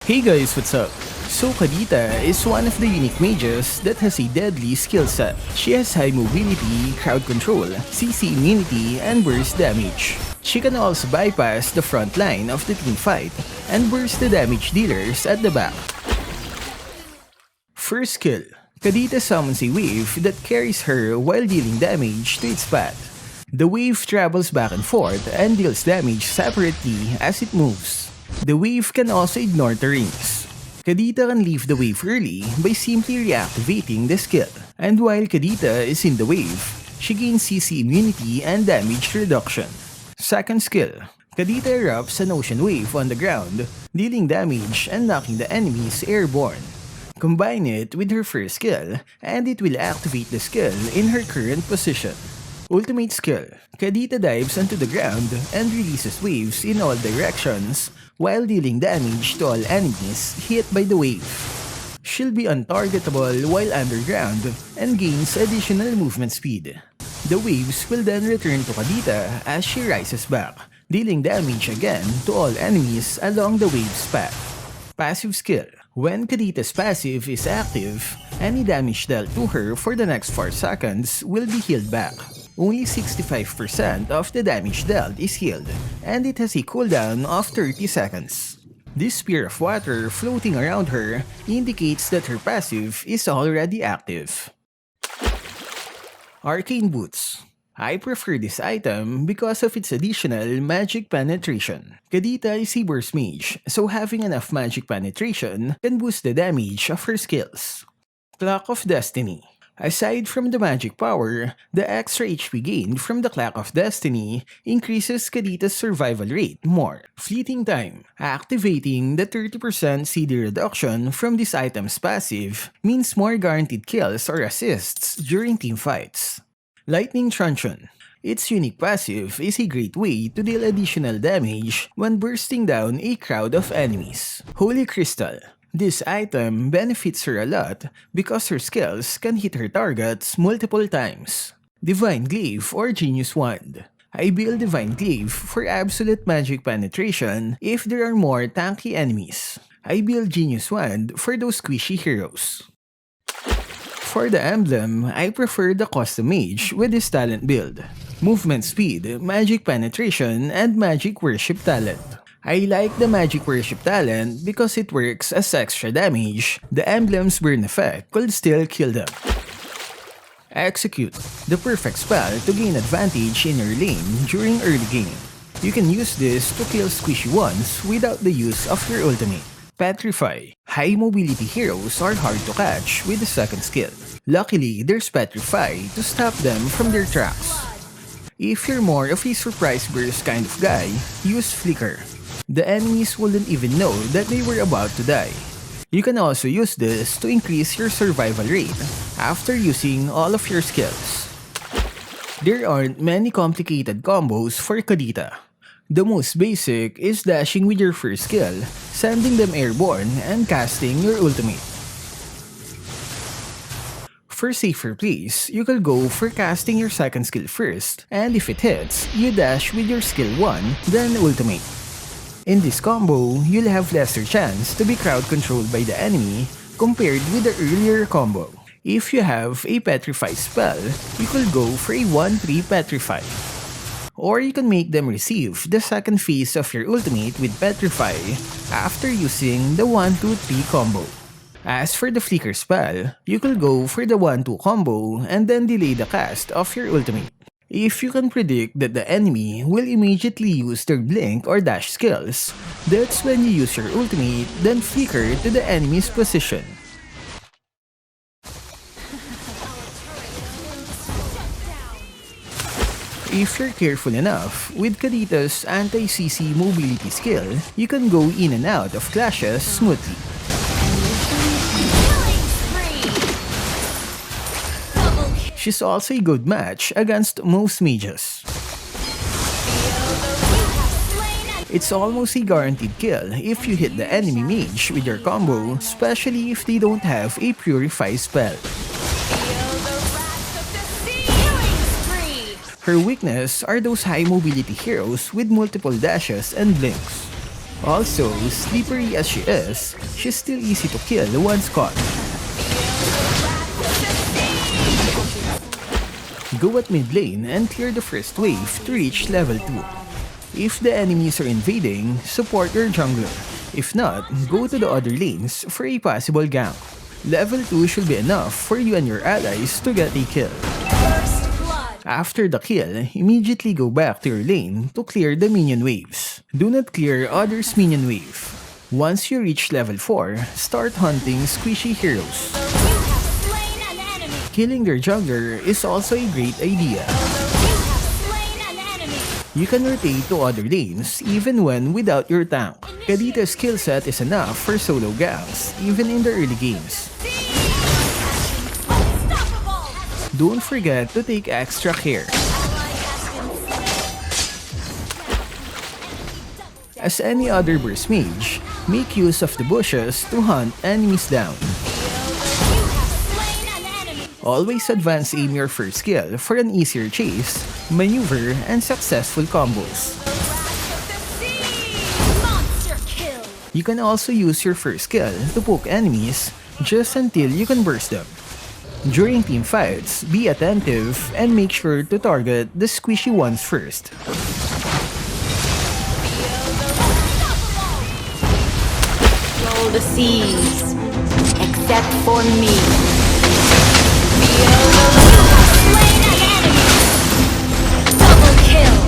Hey guys, what's up? So Kadita is one of the unique mages that has a deadly skill set. She has high mobility, crowd control, CC immunity, and burst damage. She can also bypass the front line of the team fight and burst the damage dealers at the back. First skill, Kadita summons a wave that carries her while dealing damage to its path. The wave travels back and forth and deals damage separately as it moves. The wave can also ignore terrains. Kadita can leave the wave early by simply reactivating the skill. And while Kadita is in the wave, she gains CC immunity and damage reduction. Second skill, Kadita erupts an ocean wave on the ground, dealing damage and knocking the enemies airborne. Combine it with her first skill, and it will activate the skill in her current position. Ultimate skill, Kadita dives onto the ground and releases waves in all directions while dealing damage to all enemies hit by the wave. She'll be untargetable while underground and gains additional movement speed. The waves will then return to Kadita as she rises back, dealing damage again to all enemies along the wave's path. Passive skill, when Kadita's passive is active, any damage dealt to her for the next 4 seconds will be healed back. Only 65% of the damage dealt is healed, and it has a cooldown of 30 seconds. This spear of water floating around her indicates that her passive is already active. Arcane Boots. I prefer this item because of its additional magic penetration. Kadita is a burst mage, so having enough magic penetration can boost the damage of her skills. Clock of Destiny. Aside from the magic power, the extra HP gained from the Clock of Destiny increases Kadita's survival rate more. Fleeting Time. Activating the 30% CD reduction from this item's passive means more guaranteed kills or assists during team fights. Lightning Truncheon. Its unique passive is a great way to deal additional damage when bursting down a crowd of enemies. Holy Crystal. This item benefits her a lot because her skills can hit her targets multiple times. Divine Glaive or Genius Wand. I build Divine Glaive for absolute magic penetration if there are more tanky enemies. I build Genius Wand for those squishy heroes. For the emblem, I prefer the custom mage with this talent build. Movement speed, magic penetration, and magic worship talent. I like the magic worship talent because it works as extra damage. The emblem's burn effect could still kill them. Execute, the perfect spell to gain advantage in your lane during early game. You can use this to kill squishy ones without the use of your ultimate. Petrify. High mobility heroes are hard to catch with the second skill. Luckily, there's Petrify to stop them from their tracks. If you're more of a surprise burst kind of guy, use Flicker. The enemies wouldn't even know that they were about to die. You can also use this to increase your survival rate after using all of your skills. There aren't many complicated combos for Kadita. The most basic is dashing with your first skill, sending them airborne, and casting your ultimate. For safer plays, you could go for casting your second skill first, and if it hits, you dash with your skill 1, then ultimate. In this combo, you'll have lesser chance to be crowd controlled by the enemy compared with the earlier combo. If you have a Petrify spell, you could go for a 1-3 Petrify. Or you can make them receive the second phase of your ultimate with Petrify after using the 1-2-3 combo. As for the Flicker spell, you could go for the 1-2 combo and then delay the cast of your ultimate. If you can predict that the enemy will immediately use their blink or dash skills, that's when you use your ultimate, then flicker to the enemy's position. If you're careful enough, with Kadita's anti-CC mobility skill, you can go in and out of clashes smoothly. She's also a good match against most mages. It's almost a guaranteed kill if you hit the enemy mage with your combo, especially if they don't have a Purify spell. Her weakness are those high mobility heroes with multiple dashes and blinks. Also, slippery as she is, she's still easy to kill once caught. Go at mid lane and clear the first wave to reach level 2. If the enemies are invading, support your jungler. If not, go to the other lanes for a possible gank. Level 2 should be enough for you and your allies to get a kill. After the kill, immediately go back to your lane to clear the minion waves. Do not clear others' minion wave. Once you reach level 4, start hunting squishy heroes. Killing their jungler is also a great idea. You can rotate to other lanes even when without your tank. Kadita's skill set is enough for solo ganks, even in the early games. Don't forget to take extra care. As any other burst mage, make use of the bushes to hunt enemies down. Always advance aim your first skill for an easier chase, maneuver, and successful combos. You can also use your first skill to poke enemies just until you can burst them. During team fights, be attentive and make sure to target the squishy ones first. Roll the seas, except for me. Slain an enemy. Double kill.